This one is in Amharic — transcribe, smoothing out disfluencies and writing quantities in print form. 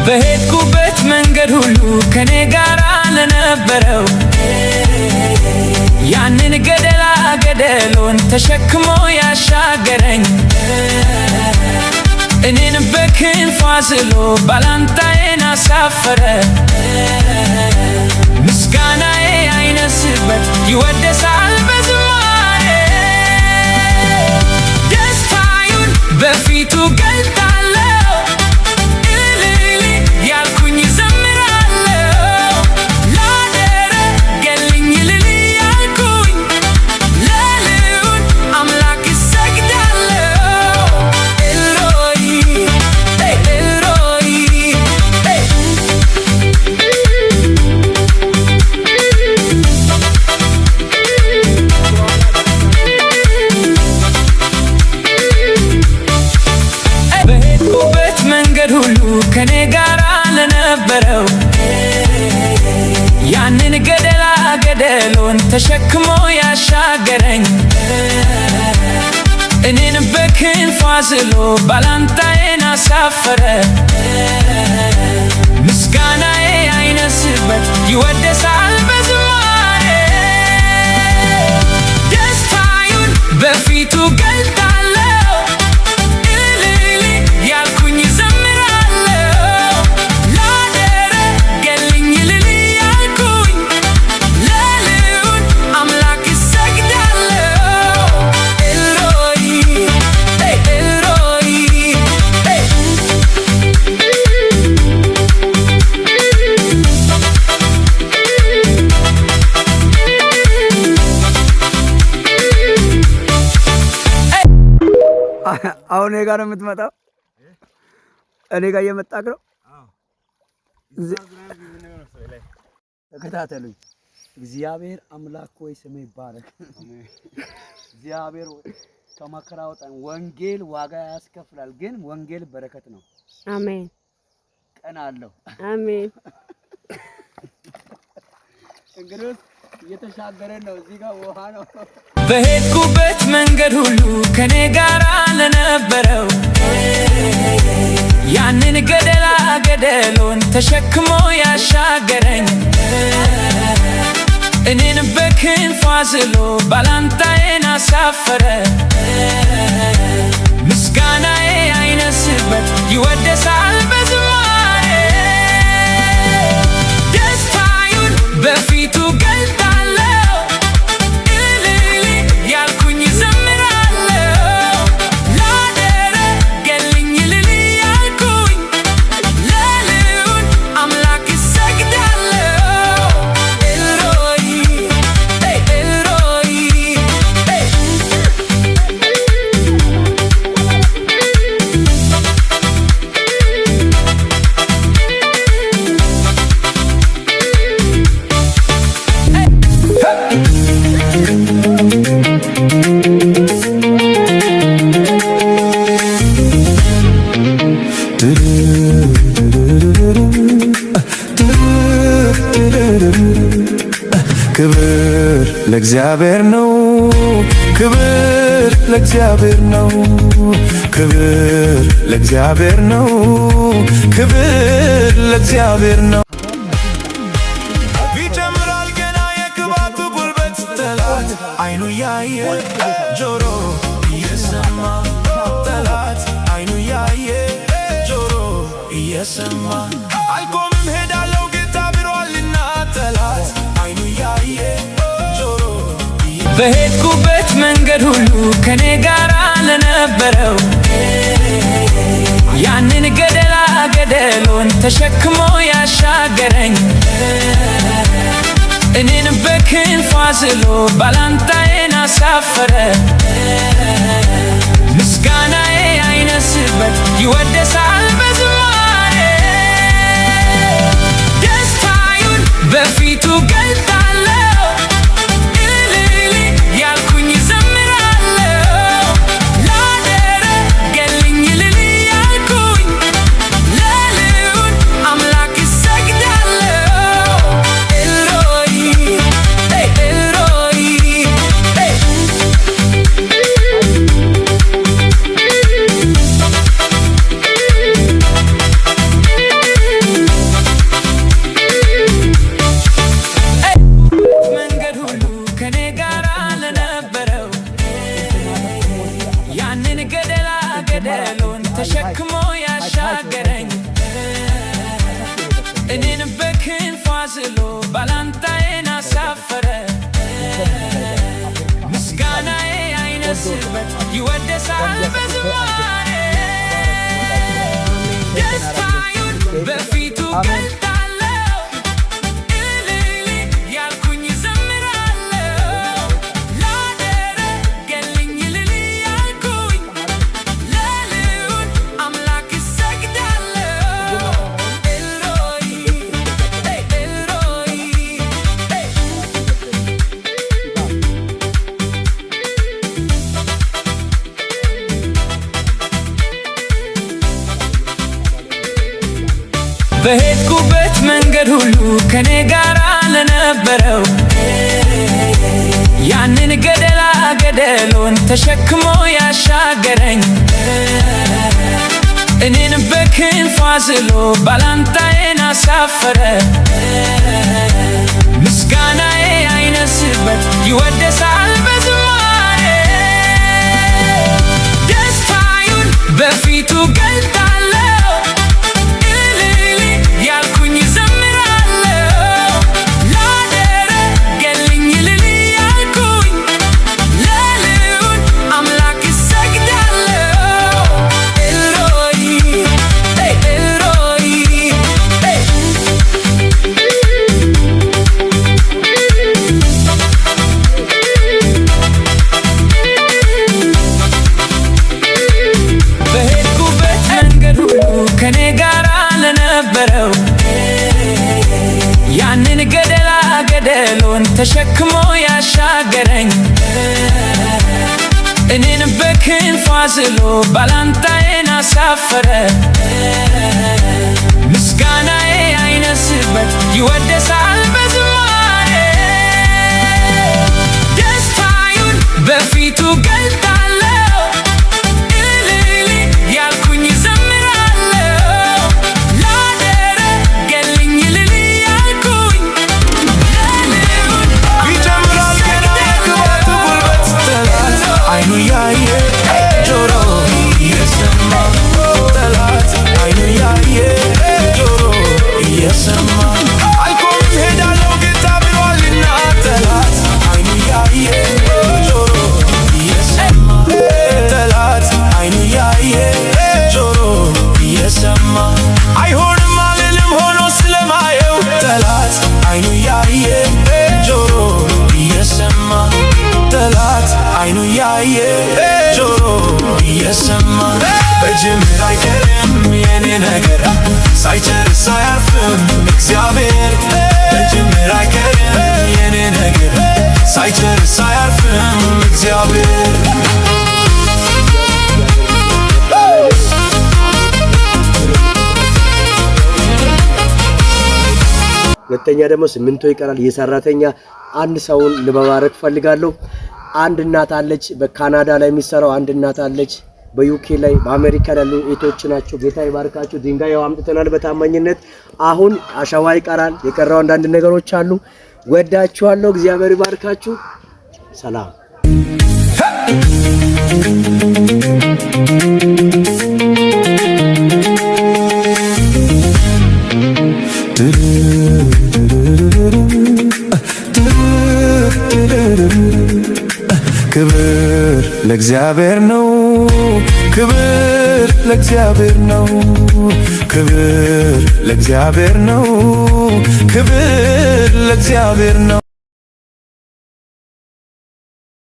በሄድኩበት መንገድ ሁሉ ከኔ ጋር ለነበረው ያንን ገደላ ገደሉን ተሸክሞ ያሻገረኝ እኔን በክንፉ አዝሎ ባላንጣዬን አሳፈረ። ምስጋናዬ አይነስበት ይወደሳል በዝማሬ ደስታዩን በፊቱ ገልጣለሁ እልል ያልኩኝ ዘምራለሁ ላደረገልኝ እልል ያልኩኝ ለልዑል አምላክ እሰግዳለሁ። ኤልሮይ ኤልሮይ በሄድኩበት መንገድ ሁሉ ከኔ ጋር ለነበረው ያንን ገደላ ገደሉን ተሸክሞ ያሻገረኝ እኔን በክንፉ አዝሎ ባላንጣዬን አሳፈረ። ምስጋናዬ አይነስበት ይወደሳል በዝማሬ ደስታዩን በፊቱ ገልጣለሁ እልል ያልኩኝ ዘምራለሁ ላደረገልኝ እልል ያልኩኝ ለልዑል አምላክ እሰግዳለሁ። ኤልሮይ ኤልሮይ አሁን እኔ ጋር ነው የምትመጣው? እኔ ጋር እየመጣክ ነው? ተከታተሉኝ። እግዚአብሔር አምላክ ሆይ ስም ይባረክ። እግዚአብሔር ከመከራ አውጣን። ወንጌል ዋጋ ያስከፍላል፣ ግን ወንጌል በረከት ነው። አሜን። ቀን አለው። አሜን። እንግዲህ እየተሻገረን ነው። እዚህ ጋር ውሃ ነው። በሄድኩበት መንገድ ሁሉ ከኔ ጋር ለነበረው ያንን ገደላ ገደሉን ተሸክሞ ያሻገረኝ እኔን በክንፉ አዝሎ ባላንጣዬን አሳፈረ። ምስጋናዬ አይነስበት ይወደሳል በዝማሬ ደስታዩን በፊቱ ገልጣለሁ እልል ያልኩኝ ዘምራለሁ ላደረገልኝ እልል ያልኩኝ ለልዑል አምላክ እሰግዳለሁ። ኤልሮይ ኤልሮይ ክብር ለእግዚአብሔር ነው፣ ክብር ለእግዚአብሔር ነው፣ ክብር ለእግዚአብሔር ነው፣ ክብር ለእግዚአብሔር ነው። ይጨምራል ገና የቅባቱ ጉልበት ጠላት አይኑ ያየ ጆሮ እየሰማ ጠላት አይኑ ያየ ጆሮ እየሰማ አልቆምም ሄዳለሁ ጌታ ብሏልና ጠላት አይኑ ያየ ጆሮ በሄድኩበት መንገድ ሁሉ ከኔ ጋር ለነበረው ያንን ገደላ ገደሉን ተሸክሞ ያሻገረኝ እኔን በክንፉ አዝሎ ባላንጣዬን አሳፈረ። ምስጋናዬ አይነስበት ይወደሳል በዝማሬ ደስታዩን በፊቱ ገልጣለሁ እልል ያልኩኝ ዘምራለሁ ላደረገልኝ እልል ያልኩኝ ለልዑል አምላክ እሰግዳለሁ። ኤልሮይ ኤልሮይ ፋዝሎ ባላንጣዬን አሳፈረ ምስጋናዬ አይነስበት ይወደሳል በዝማሬ ደስታዩን በፊቱ ገልጣለሁ እልል ያልኩኝ ዘምራለሁ ላደረገልኝ እልል ያልኩኝ ለልዑል አምላክ እሰግዳለሁ ኤልሮይ ኤልሮይ በሄድኩበት መንገድ ሁሉ ከኔ ጋር ለነበረው ያንን ገደላ ገደሉን ተሸክሞ ያሻገረኝ እኔን በክንፉ አዝሎ ባላንጣዬን አሳፈረ ምስጋናዬ አይነስበት ይወደሳል በዝማሬ ደስታዩን በፊቱ ገልጣለሁ ያልኩኝ ዘምራለሁ ላደረገልኝ እልል ያልኩኝ ለልዑል አምላክ እሰግዳለሁ ኤልሮይ ኤልሮይ በሄድኩበት መንገድ ሁሉ ከኔ ጋር ለነበረው ያንን ገደላ ገደሉን ተሸክሞ ያሻገረኝ እኔን በክንፉ አዝሎ ባላንጣዬን አሳፈረ ምስጋናዬ አይነስበት ይወደሳል በዝማሬ ደስታዩን በፊቱ ገልጣለሁ እልል ያልኩኝ ዘምራለሁ ላደረገልኝ እልል ያልኩኝ ለልዑል ይጨምራል ገና የቅባቱ ጉልበት ጠላት አይኑ ያየ ጆሮ እየሰማ ጠላት አይኑ ያየ ጆሮ እየሰማ አልቆምም ሄዳለሁ ጌታ ብሏልና ጠላት አይኑ ያየ ጆሮ እየሰማ ጠላት አይኑ ያየ ጆሮ እየሰማ አይሆንም አልልም ሆኖ ስለማየው ጠላት አይኑ ያየ ጆሮ እየሰማ ጠላት አይኑ ያየ ጆሮ እየሰማ በጅምር አይቀርም የኔ ነገር ሳይጨርስ አያልፍም እግዚአብሔር በጅምር አይቀርም የኔ ነገር ሳይጨርስ አያልፍም እግዚአብሔር ሁለተኛ ደግሞ ሲሚንቶ ይቀራል የሰራተኛ አንድ ሰውን ለመባረክ ፈልጋለሁ። አንድ እናት አለች በካናዳ ላይ የሚሰራው አንድ እናት አለች በዩኬ ላይ በአሜሪካ ያሉ እህቶች ናቸው። ጌታ ይባርካችሁ። ድንጋይ አምጥተናል በታማኝነት አሁን አሸዋ ይቀራል። የቀረው አንዳንድ ነገሮች አሉ። ወዳችኋለሁ። እግዚአብሔር ይባርካችሁ። ሰላም ክብር ለእግዚአብሔር ነው። ክብር ለእግዚአብሔር ነው። ክብር ለእግዚአብሔር ነው። ክብር ለእግዚአብሔር ነው።